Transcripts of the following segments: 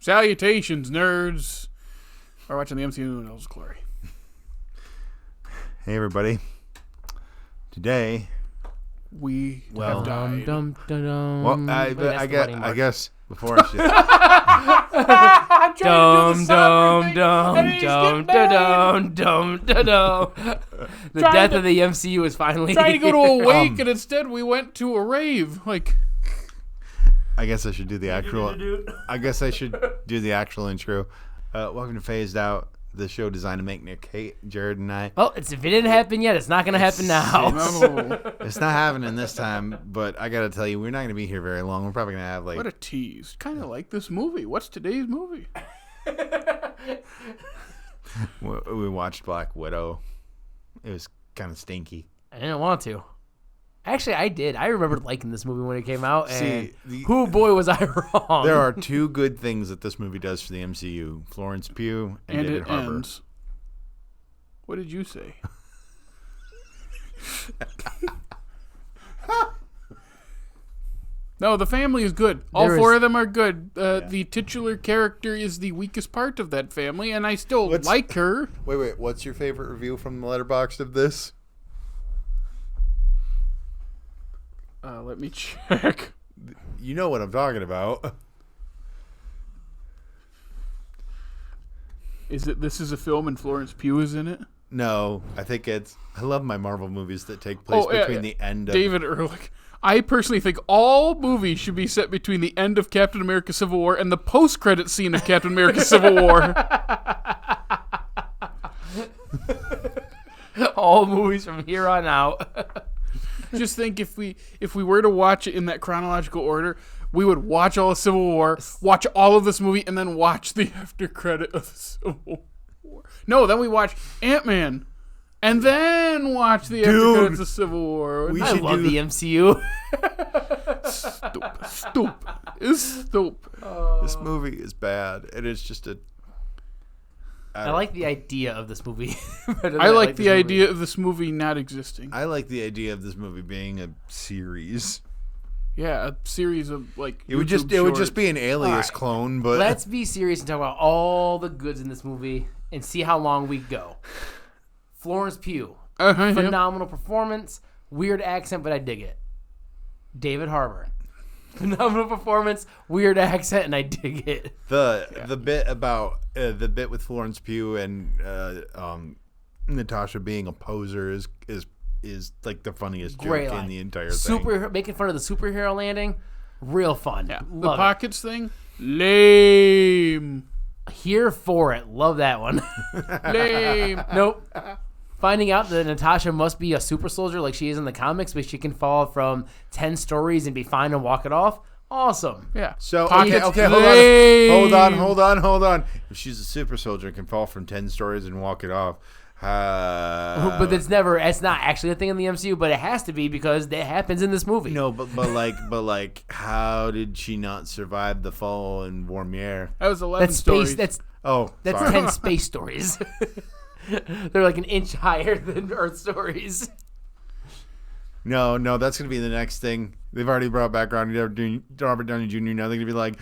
Salutations, nerds. We're watching the MCU in Hell's Glory. Hey, everybody. Today, we have died. Well, I guess before I should... The death of the MCU is finally trying to go to a wake, and instead we went to a rave. I guess I should do the actual... I guess I should do the actual intro. Welcome to Phazed Out, the show designed to make Nick hate Jared and I. Well, if it didn't happen yet, it's not going to happen now. It's not happening this time, but I got to tell you, we're not going to be here very long. We're probably going to have What a tease. Kind of like this movie. What's today's movie? We watched Black Widow. It was kind of stinky. I didn't want to. Actually, I did. I remembered liking this movie when it came out, and boy, was I wrong. There are two good things that this movie does for the MCU. Florence Pugh and David Harbour. Ends. What did you say? No, the family is good. All four of them are good. The titular character is the weakest part of that family, and I still like her. Wait. What's your favorite review from the Letterboxd of this? Let me check. You know what I'm talking about. This is a film and Florence Pugh is in it? No, I think it's... I love my Marvel movies that take place between the end of... David Ehrlich. I personally think all movies should be set between the end of Captain America Civil War and the post-credit scene of Captain America Civil War. All movies from here on out. Just think if we were to watch it in that chronological order, we would watch all of Civil War, watch all of this movie, and then watch the after credit of the Civil War. No, then we watch Ant-Man, and then watch the after credits of Civil War. I love the MCU. Stupid. It's stupid. This movie is bad, and it's just a... I like the idea of this movie. I like the idea of this movie not existing. I like the idea of this movie being a series. Yeah, a series of it would just be an Alias clone, but let's be serious and talk about all the goods in this movie and see how long we go. Florence Pugh, phenomenal performance, weird accent, but I dig it. David Harbour, phenomenal performance, weird accent, and I dig it. The bit about the bit with Florence Pugh and Natasha being a poser is like the funniest joke in the entire thing. Making fun of the superhero landing, real fun. Yeah. The pockets thing, lame. Here for it. Love that one. Lame. Nope. Finding out that Natasha must be a super soldier like she is in the comics, but she can fall from 10 stories and be fine and walk it off. Awesome. Yeah. So, okay, hold on. If she's a super soldier and can fall from 10 stories and walk it off. But it's not actually a thing in the MCU, but it has to be because that happens in this movie. No, but how did she not survive the fall in Vormir? That was 11 stories. That's 10 space stories. They're like an inch higher than Earth stories. No, that's going to be the next thing. They've already brought back Robert Downey Jr. Now they're going to be like,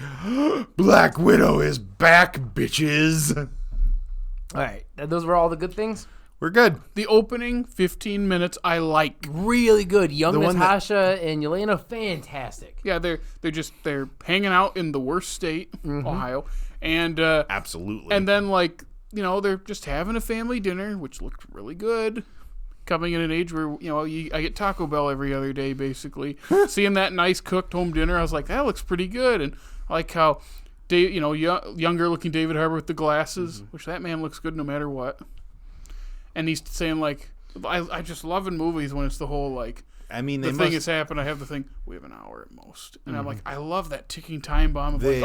Black Widow is back, bitches. All right. Those were all the good things? We're good. The opening 15 minutes I like. Really good. Young Natasha and Yelena, fantastic. Yeah, they're hanging out in the worst state, Ohio. And absolutely. And then they're just having a family dinner, which looked really good. Coming in an age where, I get Taco Bell every other day, basically. Seeing that nice cooked home dinner, I was like, that looks pretty good. And I like how, younger looking David Harbour with the glasses, which that man looks good no matter what. And he's saying, I just love in movies when it's the whole, the thing has happened, I have the thing, we have an hour at most. And I'm like, I love that ticking time bomb of they're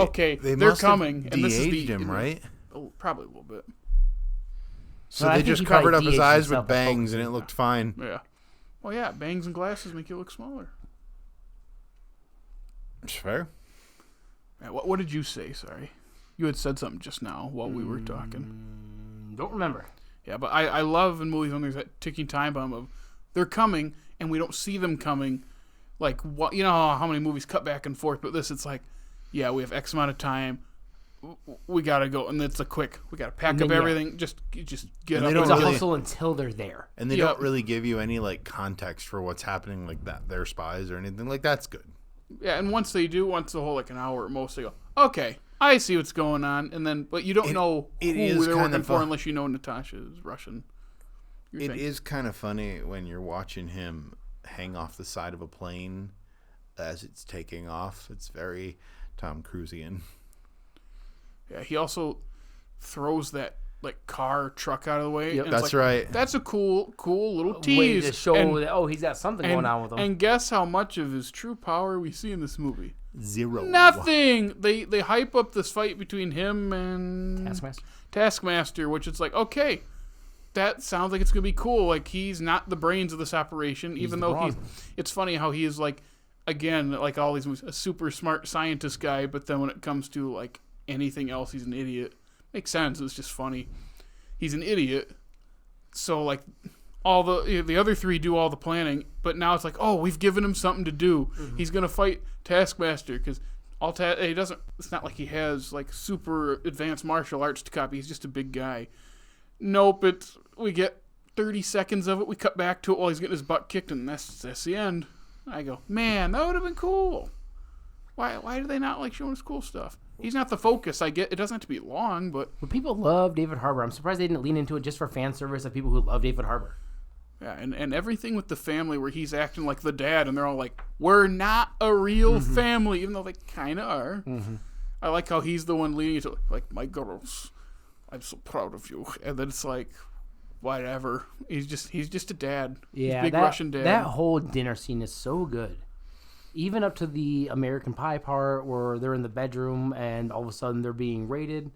coming. And this is him, right? Oh, probably a little bit. So they just covered up his eyes with bangs and it looked fine. Yeah. Well, yeah, bangs and glasses make you look smaller. It's fair. Yeah, what did you say? Sorry. You had said something just now while we were talking. Don't remember. Yeah, but I love in movies when there's that ticking time bomb of they're coming and we don't see them coming. How many movies cut back and forth, but this, it's like, yeah, we have X amount of time. we gotta go, and it's a quick. We gotta pack up everything. Just get up. It's a hustle until they're there, and they don't really give you any like context for what's happening, like that they're spies or anything like that's good. Yeah, and once the whole like an hour at most, they go, okay, I see what's going on, and then but you don't know who they're working for unless you know Natasha's Russian. It is kind of funny when you're watching him hang off the side of a plane as it's taking off. It's very Tom Cruisian. Yeah, he also throws that like truck out of the way. Yep. That's right. That's a cool little tease way to show that he's got something going on with him. And guess how much of his true power we see in this movie? 0. Nothing. They hype up this fight between him and Taskmaster, which it's like, okay, that sounds like it's gonna be cool. Like he's not the brains of this operation, even though it's funny how he is like, again, like all these movies, a super smart scientist guy, but then when it comes to like anything else, he's an idiot. Makes sense. It's just funny. He's an idiot. So like all the other three do all the planning, but now it's like, oh, we've given him something to do. Mm-hmm. He's gonna fight Taskmaster because he doesn't. It's not like he has like super advanced martial arts to copy. He's just a big guy. Nope. We get 30 seconds of it. We cut back to it while he's getting his butt kicked, and that's the end. I go, man, that would have been cool. Why do they not like showing us cool stuff? He's not the focus. I get it doesn't have to be long, but people love David Harbour. I'm surprised they didn't lean into it just for fan service of people who love David Harbour. Yeah, and everything with the family where he's acting like the dad, and they're all like, "We're not a real family," even though they kind of are. Mm-hmm. I like how he's the one leading to like, "My girls, I'm so proud of you," and then it's like, whatever. He's just a dad. Yeah, big Russian dad. That whole dinner scene is so good. Even up to the American Pie part where they're in the bedroom and all of a sudden they're being raided.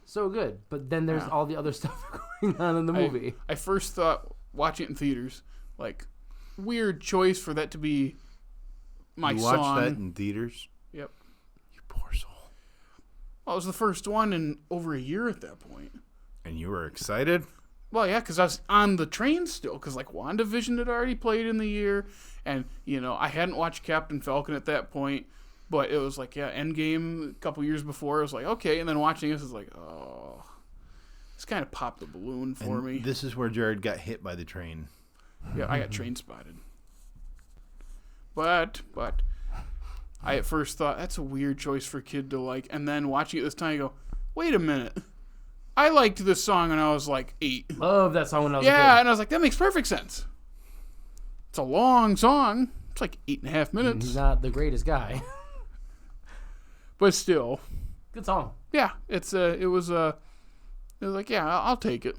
So good. But then there's all the other stuff going on in the movie. I first thought, watching it in theaters, like, weird choice for that to be my song. You watched that in theaters? Yep. You poor soul. Well, it was the first one in over a year at that point. And you were excited? Well, yeah, because I was on the train still, because, like, WandaVision had already played in the year, and, you know, I hadn't watched Captain Falcon at that point, but it was like, Endgame a couple years before, it was like, okay, and then watching this is like, oh, this kind of popped the balloon for me. This is where Jared got hit by the train. Yeah, I got train spotted. But I at first thought, that's a weird choice for a kid to like, and then watching it this time, I go, wait a minute. I liked this song when I was like 8. Love that song when I was a kid. Yeah, and I was like, that makes perfect sense. It's a long song. It's like 8.5 minutes. He's not the greatest guy. But still. Good song. Yeah, it was like, yeah, I'll take it.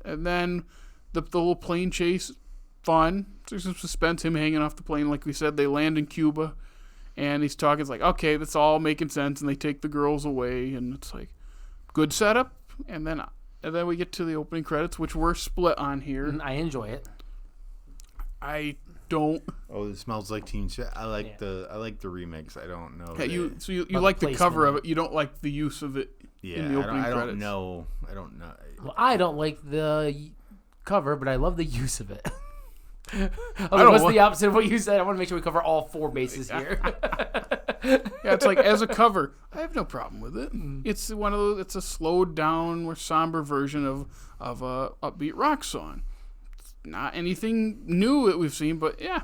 And then the little plane chase, fun. There's some suspense, him hanging off the plane. Like we said, they land in Cuba. And he's talking, it's like, okay, that's all making sense. And they take the girls away. And it's like, good setup. And then we get to the opening credits, which we're split on here. I enjoy it. I don't. Oh, it smells like Teen Shit. I like the remix. I don't know. Yeah, you like the cover of it. You don't like the use of it in the opening credits. I don't know. Well, I don't like the cover, but I love the use of it. What's the opposite of what you said? I want to make sure we cover all 4 bases here. Yeah, it's like as a cover, I have no problem with it. It's one of those. It's a slowed down, more somber version of a upbeat rock song. It's not anything new that we've seen, but yeah.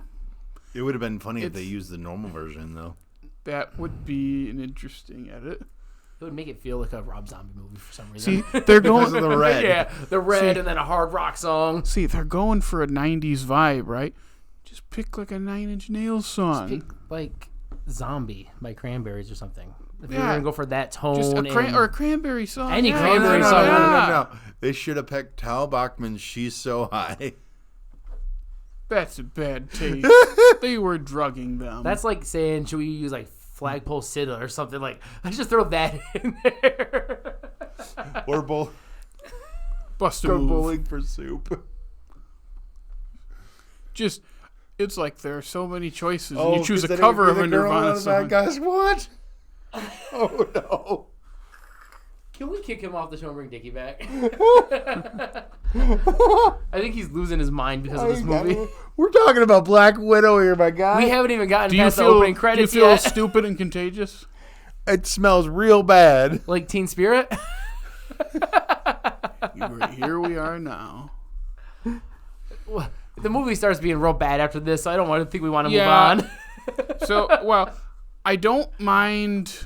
It would have been funny if they used the normal version, though. That would be an interesting edit. It would make it feel like a Rob Zombie movie for some reason. See, they're going for the red. Yeah, the red and then a hard rock song. See, they're going for a 90s vibe, right? Just pick like a 9 Inch Nails song. Just pick like Zombie by Cranberries or something. If you're going to go for that tone. Just a Cranberry song. Any Cranberry song. No. They should have picked Tal Bachman's She's So High. That's a bad taste. They were drugging them. That's like saying, should we use like Flagpole Sitta or something? Like, let's just throw that in there. Or both. Bust a Go move. bowling for soup. Just, it's like there are so many choices, and you choose a cover of a Nirvana song. Guys, what? Oh no! Can we kick him off the show and bring Dickie back? I think he's losing his mind because of this movie. We're talking about Black Widow here, my guy. We haven't even gotten past the opening credits yet. Do you feel yet. stupid and contagious? It smells real bad. Like Teen Spirit? Here we are now. The movie starts being real bad after this, so I don't want to think we want to move on. So, well, I don't mind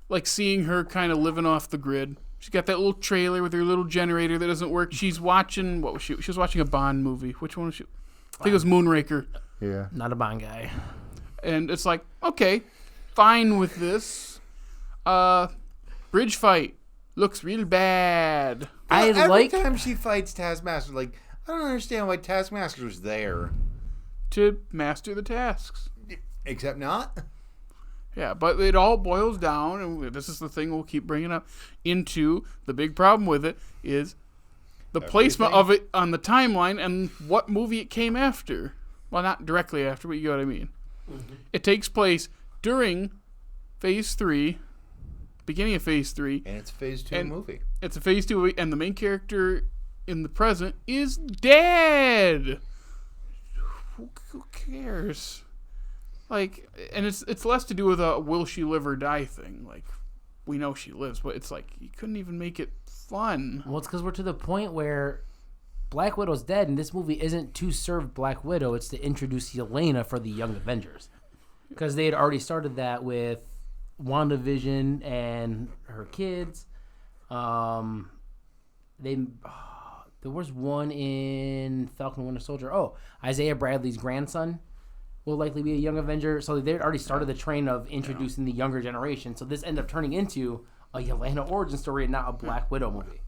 like seeing her kind of living off the grid. She's got that little trailer with her little generator that doesn't work. She's watching, what was she? She was watching a Bond movie. Which one was she? I think it was Moonraker. Yeah. Not a Bond guy. And it's like, okay, fine with this. Bridge fight looks real bad. Every time she fights Taskmaster, like, I don't understand why Taskmaster was there. To master the tasks. Except not. Yeah, but it all boils down, and this is the thing we'll keep bringing up, into the big problem with it is the placement of it on the timeline and what movie it came after. Well, not directly after, but you know what I mean. Mm-hmm. It takes place during Phase 3, beginning of Phase 3. And it's a Phase 2 movie. It's a Phase 2 movie, and the main character in the present is dead. Who cares? Like, and it's less to do with a will she live or die thing. Like, we know she lives, but it's like you couldn't even make it fun. Well, it's because we're to the point where Black Widow's dead, and this movie isn't to serve Black Widow. It's to introduce Yelena for the Young Avengers. Because they had already started that with WandaVision and her kids. There was one in Falcon and Winter Soldier. Oh, Isaiah Bradley's grandson will likely be a Young Avenger. So they already started the train of introducing the younger generation. So this ended up turning into a Yelena origin story and not a Black Widow movie.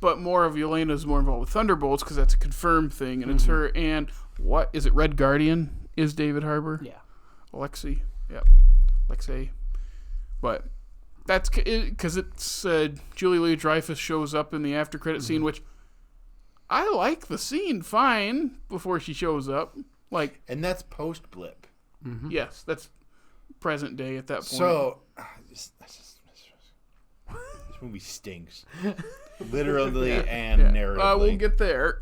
But more of Yelena's more involved with Thunderbolts because that's a confirmed thing, and it's her. And what is it? Red Guardian is David Harbour. Yeah, Alexei. Yep, Alexei. But that's because it's Julie Louis-Dreyfus shows up in the after credit scene, which I like the scene fine before she shows up. Like, and that's post blip. Mm-hmm. Yes, that's present day at that point. So this movie stinks, literally and narratively. We'll get there.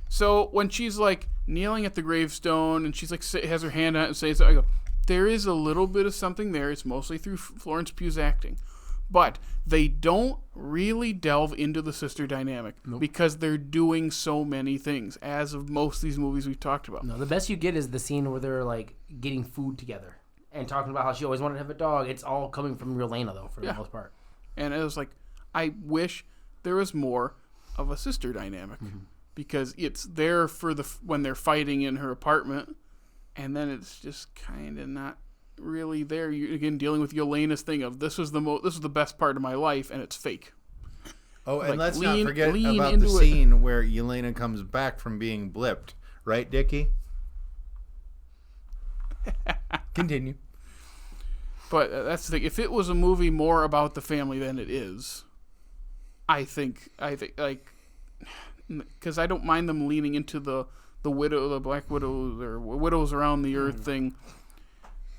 So when she's like kneeling at the gravestone and she's like has her hand out and says, "I go." There is a little bit of something there. It's mostly through Florence Pugh's acting, but they don't really delve into the sister dynamic because they're doing so many things, as of most of these movies we've talked about. No, the best you get is the scene where they're like getting food together and talking about how she always wanted to have a dog. It's all coming from Yelena, though, for the most part. And it was like, I wish there was more of a sister dynamic because it's there for when they're fighting in her apartment, and then it's just kind of not really there. You're again dealing with Yelena's thing of this was the best part of my life, and it's fake. Oh, and let's not forget about the scene where Yelena comes back from being blipped, right, Dickie? Continue. But that's the thing. If it was a movie more about the family than it is, I think like, because I don't mind them leaning into the widow, the Black Widows or widows around the earth thing.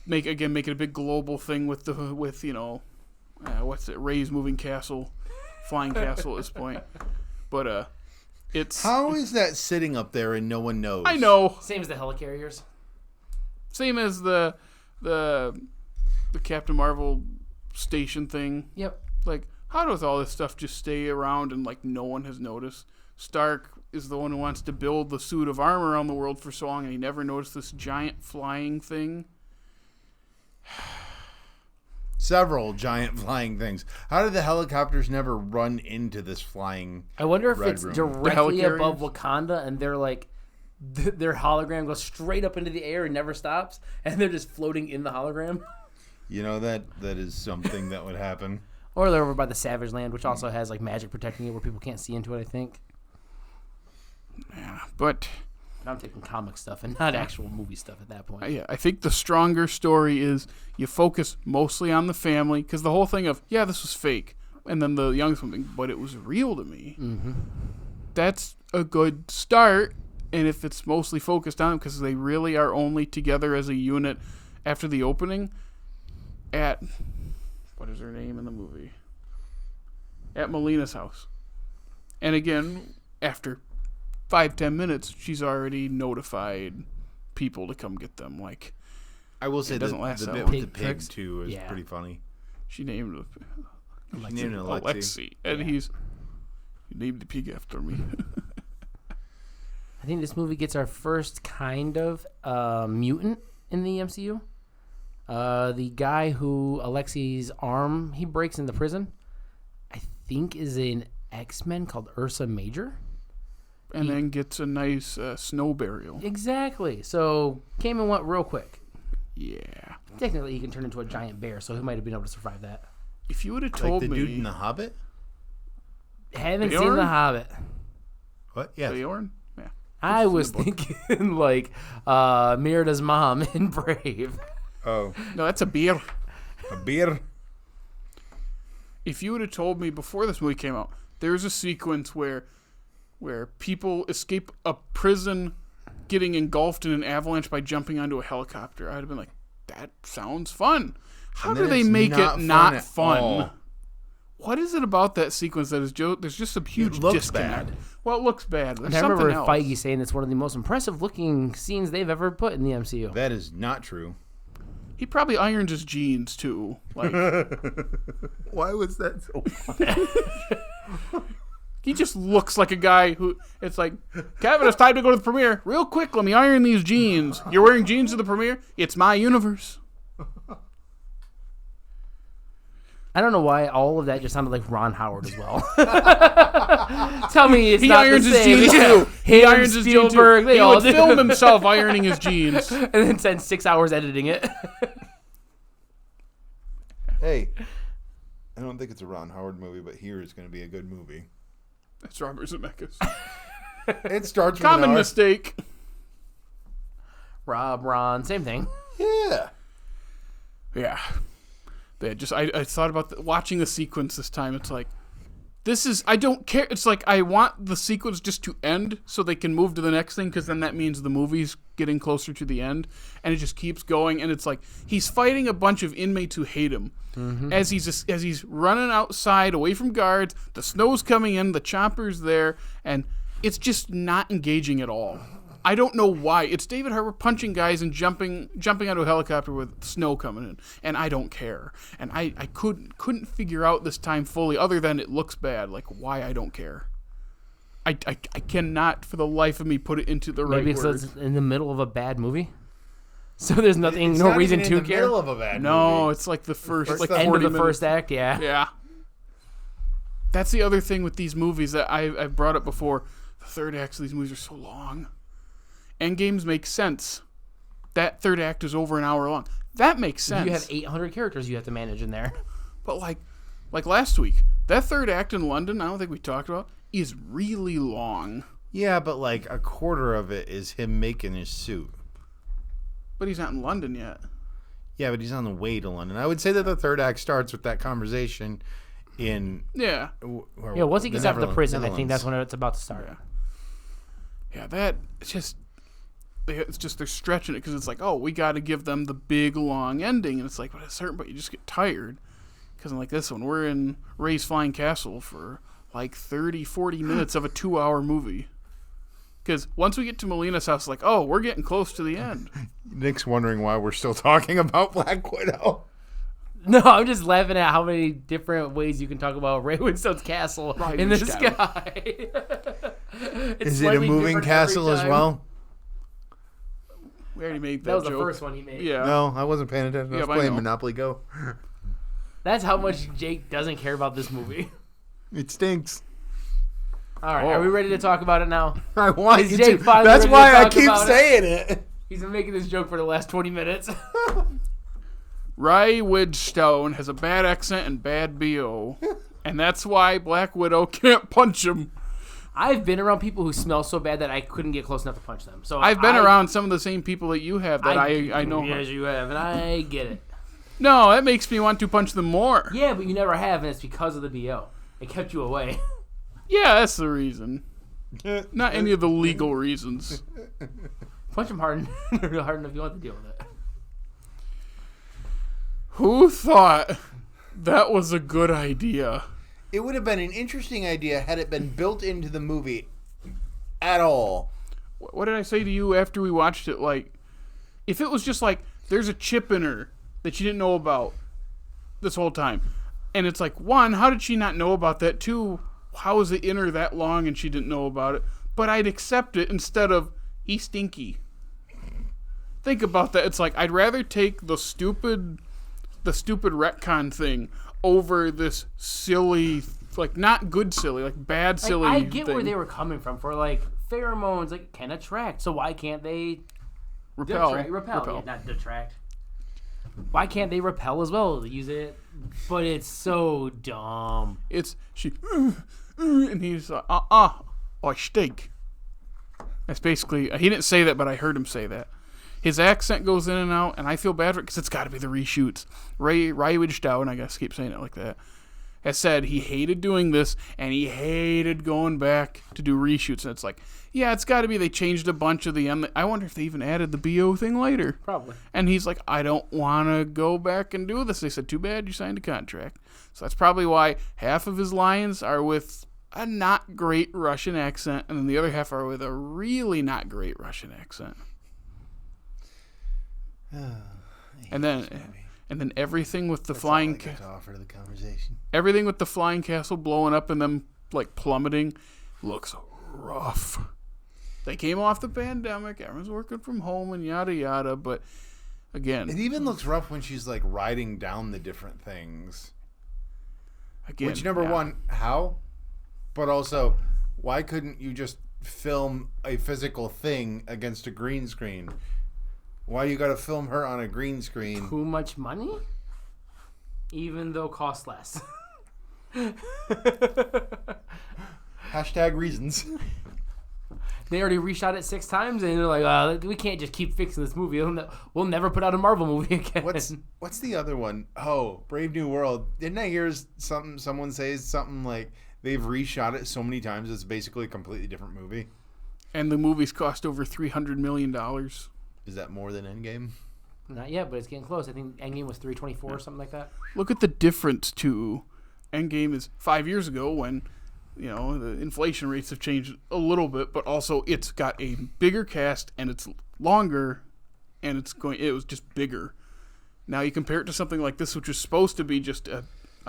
Make it a big global thing with what's it? Ray's moving castle, flying castle at this point. But it's how is that sitting up there and no one knows? I know. Same as the helicarriers. Same as the Captain Marvel station thing. Yep. Like, how does all this stuff just stay around and like no one has noticed? Stark is the one who wants to build the suit of armor around the world for so long, and he never noticed this giant flying thing. Several giant flying things. How did the helicopters never run into this flying? I wonder if it's room? directly above Wakanda, and they're like, their hologram goes straight up into the air and never stops, and they're just floating in the hologram. You know, that is something that would happen. Or they're over by the Savage Land, which also has like magic protecting it where people can't see into it, I think. Yeah, but I'm taking comic stuff and not actual movie stuff at that point. Yeah, I think the stronger story is you focus mostly on the family, because the whole thing of, yeah, this was fake, and then the young something, but it was real to me. Mm-hmm. That's a good start, and if it's mostly focused on them, because they really are only together as a unit after the opening at, what is her name in the movie? At Melina's house. And again, after 5-10 minutes, she's already notified people to come get them. Like, I will say it doesn't last the that bit long. with the pig too is pretty funny. She named it Alexi. And he named the pig after me. I think this movie gets our first kind of mutant in the MCU. The guy who Alexi's arm he breaks in the prison, I think is an X-Men called Ursa Major. And then gets a nice snow burial. Exactly. So came and went real quick. Yeah. Technically, he can turn into a giant bear, so he might have been able to survive that. If you would have told the me, dude in The Hobbit. Haven't seen The Hobbit. What? Yeah. Beorn? Yeah. I was thinking like Merida's mom in Brave. Oh. No, that's a beer. A beer. If you would have told me before this movie came out, there's a sequence where people escape a prison getting engulfed in an avalanche by jumping onto a helicopter, I'd have been like, that sounds fun. How do they make it not fun? What is it about that sequence that is there's just a huge disconnect. Bad. Well, it looks bad. There's I remember else. Feige saying it's one of the most impressive looking scenes they've ever put in the MCU. That is not true. He probably irons his jeans too. Like, why was that so funny? He just looks like a guy who, it's like, Kevin, it's time to go to the premiere. Real quick, let me iron these jeans. You're wearing jeans to the premiere? It's my universe. I don't know why all of that just sounded like Ron Howard as well. Tell me it's not the same. He irons his jeans too. He irons his jeans too. He would film himself ironing his jeans. And then spend 6 hours editing it. Hey, I don't think it's a Ron Howard movie, but here is going to be a good movie. That's Robert Zemeckis. It starts with common mistake. Ron, same thing. Yeah. Yeah. I thought about watching the sequence this time. It's like, I don't care. It's like, I want the sequence just to end so they can move to the next thing, because then that means the movie's getting closer to the end, and it just keeps going. And it's like, he's fighting a bunch of inmates who hate him. Mm-hmm. As he's running outside away from guards, the snow's coming in, the chopper's there, and it's just not engaging at all. I don't know why. It's David Harbour punching guys and jumping out of a helicopter with snow coming in, and I don't care. And I couldn't figure out this time fully, other than it looks bad, like why I don't care. I cannot for the life of me put it into the right words. Maybe it's in the middle of a bad movie. So there's no reason to care. In the middle of a bad movie. No, it's like the first like end 40 of the minutes. first act. Yeah. Yeah. That's the other thing with these movies that I've brought up before. The third acts of these movies are so long. Endgames makes sense. That third act is over an hour long. That makes sense. You have 800 characters you have to manage in there. But like last week, that third act in London, I don't think we talked about, is really long. Yeah, but like a quarter of it is him making his suit. But he's not in London yet. Yeah, but he's on the way to London. I would say that the third act starts with that conversation in... Yeah. Once he gets out of the prison, I think that's when it's about to start. Yeah, it's just they're stretching it, because it's like, oh, we got to give them the big, long ending. And it's like, but at a certain point, you just get tired. Because like this one, we're in Ray's Flying Castle for like 30, 40 minutes of a 2-hour movie. Because once we get to Melina's house, like, oh, we're getting close to the end. Nick's wondering why we're still talking about Black Widow. No, I'm just laughing at how many different ways you can talk about Ray Winstone's castle in the sky. Is it a moving castle as well? We already made that joke. That was joke. the first one he made. Yeah. No, I wasn't paying attention. I was playing Monopoly Go. That's how much Jake doesn't care about this movie. It stinks. All right, are we ready to talk about it now? I want you to. That's why I keep saying it. He's been making this joke for the last 20 minutes. Ray Winstone has a bad accent and bad BO. And that's why Black Widow can't punch him. I've been around people who smell so bad that I couldn't get close enough to punch them. So I've been around some of the same people that you have that I know. Yes, you have, and I get it. No, that makes me want to punch them more. Yeah, but you never have, and it's because of the BO. It kept you away. Yeah, that's the reason. Not any of the legal reasons. Punch him hard enough if you want to deal with it. Who thought that was a good idea? It would have been an interesting idea had it been built into the movie at all. What did I say to you after we watched it? Like, if it was just like, there's a chip in her that she didn't know about this whole time. And it's like, one, how did she not know about that? Two, how is it in her that long and she didn't know about it? But I'd accept it instead of, he's stinky. Think about that. It's like, I'd rather take the stupid retcon thing over this silly, like, not good silly, like bad silly I get thing. where they were coming from for, like, pheromones, like, can attract. So why can't they repel? Yeah, not detract. Why can't they repel as well? Use it, but it's so dumb. It's and he's like, I stink. That's basically, he didn't say that, but I heard him say that. His accent goes in and out, and I feel bad for it because it's got to be the reshoots. Ray Winstone, I guess, keep saying it like that, has said he hated doing this and he hated going back to do reshoots. And it's like, yeah, it's got to be they changed a bunch of the M. I wonder if they even added the BO thing later. Probably. And he's like, I don't want to go back and do this. They said, too bad you signed a contract. So that's probably why half of his lines are with a not great Russian accent, and then the other half are with a really not great Russian accent. And then everything with the flying everything with the flying castle blowing up and them like plummeting looks rough. They came off the pandemic, everyone's working from home and yada yada, but again, it even looks rough when she's like riding down the different things. Again, which number one, how? But also, why couldn't you just film a physical thing against a green screen? Why you gotta film her on a green screen? Too much money? Even though cost less. Hashtag reasons. They already reshot it 6 times, and they're like, we can't just keep fixing this movie. We'll never put out a Marvel movie again. What's the other one? Oh, Brave New World. Didn't I hear someone say something like they've reshot it so many times it's basically a completely different movie? And the movie's cost over $300 million. Is that more than Endgame? Not yet, but it's getting close. I think Endgame was 324 or something like that. Look at the difference to Endgame is 5 years ago when, the inflation rates have changed a little bit, but also it's got a bigger cast and it's longer and it was just bigger. Now you compare it to something like this, which is supposed to be just a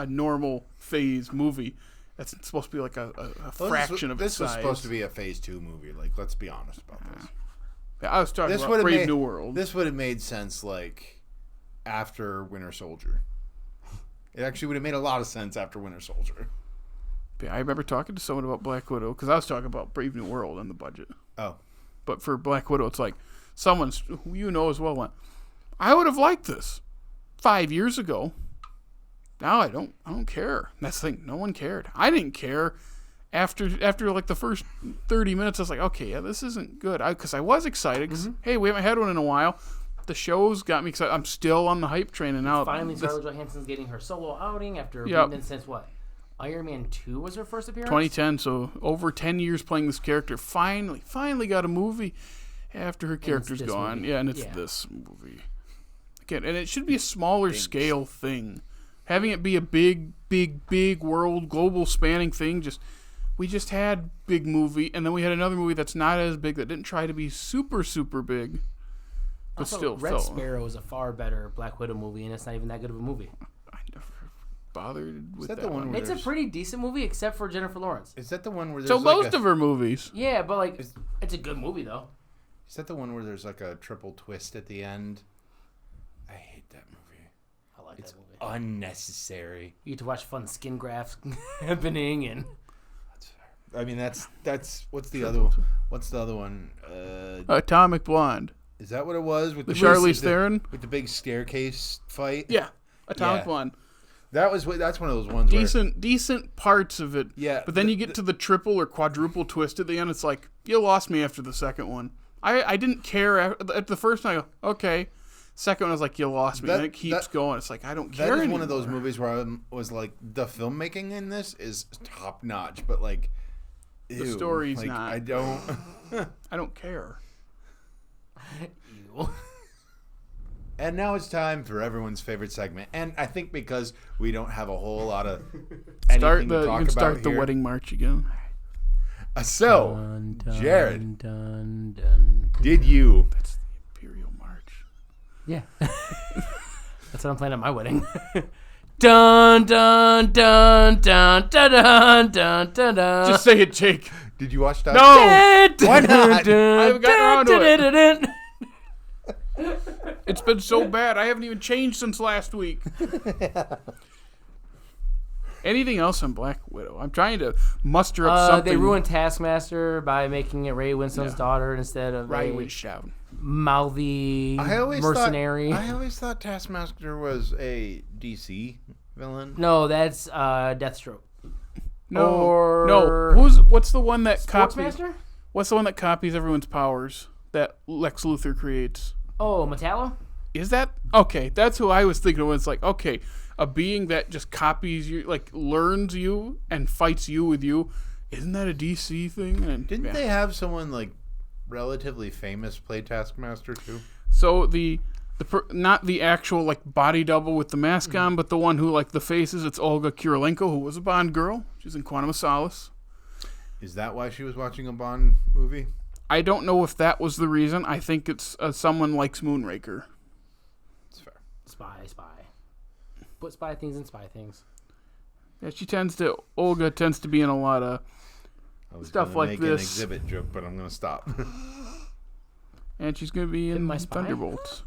normal phase movie. That's supposed to be like a fraction of its size. This was supposed to be a phase 2 movie. Like, let's be honest about this. I was talking about Brave New World. This would have made sense, like, after Winter Soldier. It actually would have made a lot of sense after Winter Soldier. I remember talking to someone about Black Widow, because I was talking about Brave New World and the budget. Oh. But for Black Widow, it's like, someone who you know as well went, I would have liked this 5 years ago. Now I don't care. That's the thing. No one cared. I didn't care. After like the first 30 minutes, I was like, okay, yeah, this isn't good. Because I was excited. Because, hey, we haven't had one in a while. The show's got me excited. I'm still on the hype train. And now finally, Scarlett Johansson's getting her solo outing after being in since what? Iron Man 2 was her first appearance? 2010, so over 10 years playing this character. Finally got a movie after her character's gone. Movie. Yeah, and it's this movie. Again, and it should be a smaller scale thing. Having it be a big world, global spanning thing, we just had big movie, and then we had another movie that's not as big that didn't try to be super, super big. But also, still, Red Sparrow is a far better Black Widow movie, and it's not even that good of a movie. I never bothered with that the one. It's a pretty decent movie, except for Jennifer Lawrence. Is that the one where there's so most of her movies? Yeah, but it's a good movie though. Is that the one where there's like a triple twist at the end? I hate that movie. I like that movie. Unnecessary. You get to watch fun skin grafts happening, and I mean that's what's the other one? What's the other one? Atomic Blonde. Is that what it was with the Charlize Theron with the big staircase fight? Yeah, Atomic Blonde. That's one of those ones. Decent parts of it. Yeah, but then you get to the triple or quadruple twist at the end. It's like you lost me after the second one. I didn't care at the first one. I go, okay. Second one, I was like, you lost me. And it keeps going. It's like, I don't care anymore. That is one of those movies where I was like, the filmmaking in this is top notch, but like, the story's like, not. I don't. I don't care. Ew. And now it's time for everyone's favorite segment. And I think because we don't have a whole lot of anything to talk about you can start the wedding march again. So, dun, dun, Jared, dun, dun, dun. did you... That's the Imperial March. Yeah. That's what I'm playing at my wedding. Dun dun dun dun dun dun dun dun dun. Just say it, Jake. Did you watch that? No. Why not? I haven't gotten around to it. It's been so bad. I haven't even changed since last week. Anything else on Black Widow? I'm trying to muster up something. They ruined Taskmaster by making it Ray Winstone's daughter instead of Ray a Winstone. mouthy mercenary. I always thought Taskmaster was a DC villain. No, that's Deathstroke. No. What's the one that copies? What's the one that copies everyone's powers that Lex Luthor creates? Oh, Metallo? Is that okay? That's who I was thinking of. When it's like, okay, a being that just copies you, like learns you and fights you with you. Isn't that a DC thing? And, Didn't they have someone like relatively famous play Taskmaster too? So not the actual like body double with the mask on, but the one who like the faces. It's Olga Kurylenko, who was a Bond girl. She's in Quantum of Solace. Is that why she was watching a Bond movie? I don't know if that was the reason. I think it's someone likes Moonraker. That's fair. Spy. Put spy things in spy things. Yeah, Olga tends to be in a lot of stuff like make this. An exhibit joke, but I'm going to stop. And she's going to be in My Spy? Thunderbolts.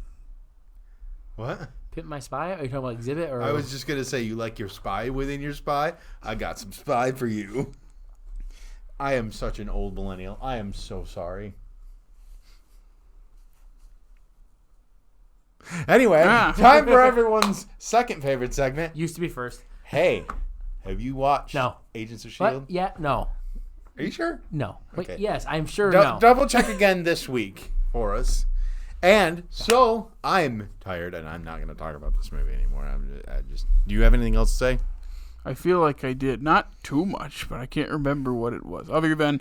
What? Pimp My Spy? Are you talking about exhibit? Or I was just going to say, you like your spy within your spy? I got some spy for you. I am such an old millennial. I am so sorry. Anyway, time for everyone's second favorite segment. Used to be first. Hey, have you watched Agents of S.H.I.E.L.D.? What? Yeah, no. Are you sure? No. Okay. Wait, yes, I'm sure no. Double check again this week for us. And so I'm tired, and I'm not going to talk about this movie anymore. Do you have anything else to say? I feel like I did. Not too much, but I can't remember what it was. Other than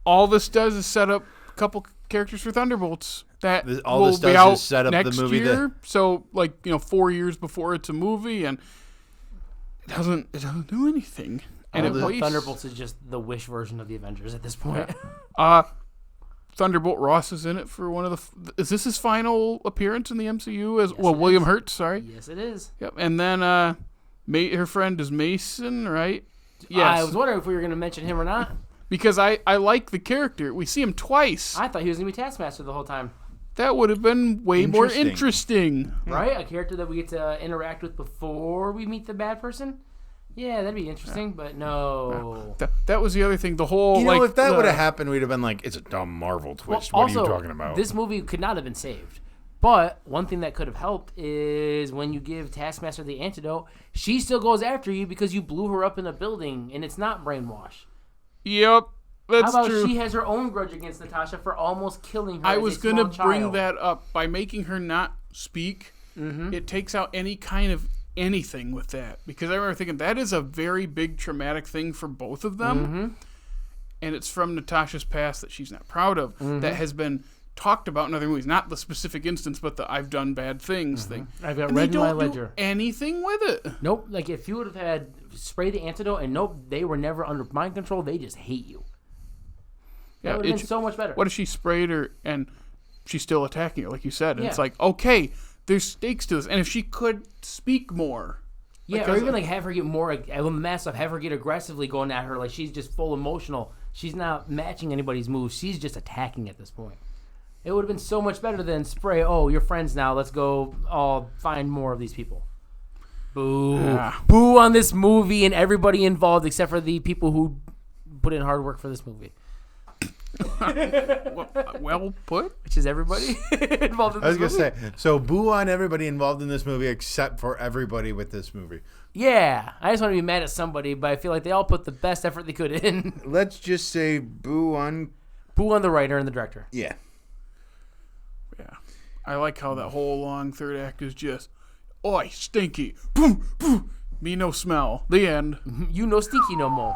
all this does is set up a couple characters for Thunderbolts that all will this be does out is set up next the movie year. So, 4 years before it's a movie, and it doesn't do anything. And Thunderbolts is just the Wish version of the Avengers at this point. Thunderbolt Ross is in it for one of the. Is this his final appearance in the MCU? William Hurt. Sorry. Yes, it is. Yep, and then her friend is Mason, right? Yes. I was wondering if we were going to mention him or not. Because I like the character. We see him twice. I thought he was going to be Taskmaster the whole time. That would have been way more interesting. Right? A character that we get to interact with before we meet the bad person? Yeah, that'd be interesting, but no. That was the other thing. The whole, if that would have happened, we'd have been like, it's a dumb Marvel twist. What are you talking about? This movie could not have been saved. But one thing that could have helped is when you give Taskmaster the antidote, she still goes after you because you blew her up in a building, and it's not brainwash. Yep, that's true. How about true. she has her own grudge against Natasha for almost killing her? I was going to bring that up. By making her not speak, it takes out any kind of anything with that. Because I remember thinking that is a very big traumatic thing for both of them. And it's from Natasha's past that she's not proud of. That has been talked about in other movies. Not the specific instance, but the I've done bad things thing. I've got red in my ledger. Do anything with it. Nope. Like if you would have had spray the antidote and they were never under mind control, they just hate you. Yeah, that would have been so much better. What if she sprayed her and she's still attacking her, like you said? And it's like, okay, there's stakes to this. And if she could speak more. Yeah, or even have her get more, have her get aggressively going at her. Like she's just full emotional. She's not matching anybody's moves. She's just attacking at this point. It would have been so much better than spray, you're friends now. Let's go find more of these people. Boo. Boo on this movie and everybody involved except for the people who put in hard work for this movie. Well put. Which is everybody involved in this movie. I was going to say, so boo on everybody involved in this movie except for everybody with this movie. Yeah. I just want to be mad at somebody, but I feel like they all put the best effort they could in. Let's just say boo on the writer and the director. Yeah. Yeah. I like how that whole long third act is just, oi, stinky, boom, boom, me no smell. The end. You no stinky no more.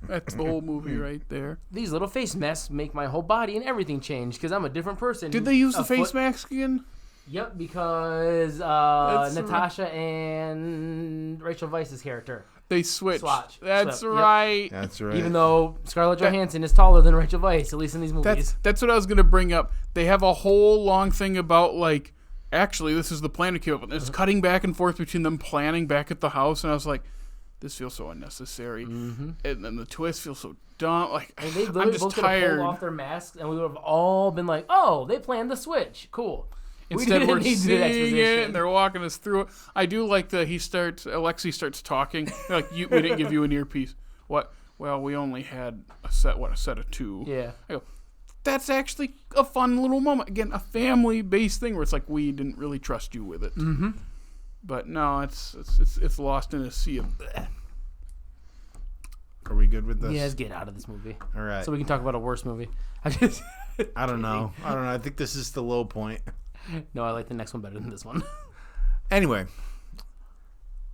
That's the whole movie right there. These little face masks make my whole body and everything change because I'm a different person. Did they use the face mask again? Yep, because Natasha and Rachel Weisz's character. They switched. That's Yep. right. That's right. Even though Scarlett Johansson is taller than Rachel Weisz, at least in these movies. That's what I was going to bring up. They have a whole long thing about, actually, this is the plan to kill. But it's cutting back and forth between them planning back at the house, and I was like, this feels so unnecessary. Mm-hmm. And then the twist feels so dumb. Like, I mean, they literally both could have pulled off their masks, and we would have all been like, "Oh, they planned the switch. Cool." Instead, we're seeing it, and they're walking us through it. I do like Alexi starts talking. They're like, we didn't give you an earpiece. What? Well, we only had a set of 2. Yeah. I go, that's actually a fun little moment. Again, a family-based thing where it's like, we didn't really trust you with it. Mm-hmm. But no, it's lost in a sea of bleh. Are we good with this? Yeah, let's get out of this movie. All right. So we can talk about a worse movie. I don't know. I think this is the low point. No, I like the next one better than this one. Anyway,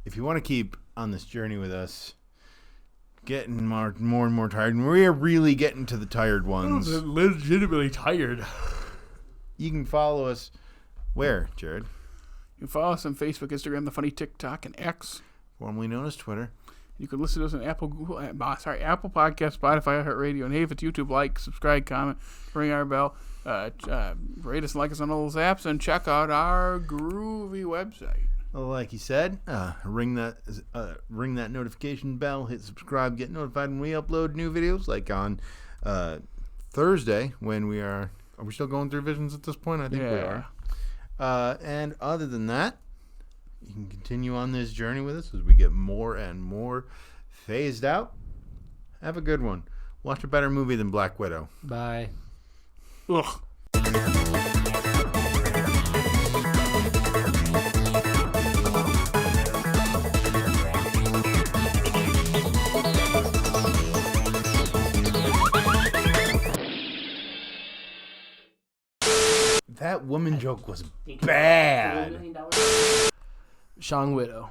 if you want to keep on this journey with us, getting more and more tired, and we're really getting to the tired ones. I'm legitimately tired. You can follow us where, Jared? You can follow us on Facebook, Instagram, The Funny TikTok, and X, formerly known as Twitter. You can listen to us on Apple Podcast, Spotify, iHeartRadio, and hey, if it's YouTube, like, subscribe, comment, ring our bell, rate us and like us on all those apps, and check out our groovy website. Like you said, ring that notification bell, hit subscribe, get notified when we upload new videos. Like on Thursday, when we are we still going through Visions at this point? I think we are. And other than that, you can continue on this journey with us as we get more and more phased out. Have a good one. Watch a better movie than Black Widow. Bye. Ugh. That woman joke was bad. Sean Widow.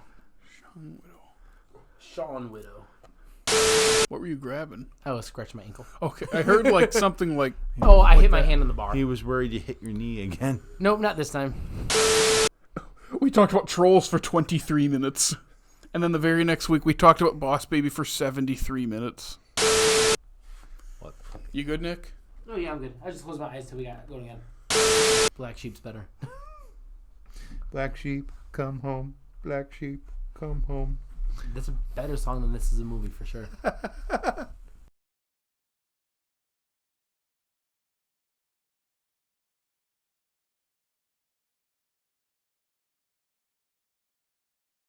What were you grabbing? I was scratching my ankle. Okay, I heard like something like. Oh, I hit my hand on the bar. He was worried you hit your knee again. Nope, not this time. We talked about Trolls for 23 minutes. And then the very next week, we talked about Boss Baby for 73 minutes. What? You good, Nick? Oh, yeah, I'm good. I just closed my eyes till we got going again. Black Sheep's better. Black sheep, come home. Black sheep, come home. That's a better song than This Is a Movie for sure.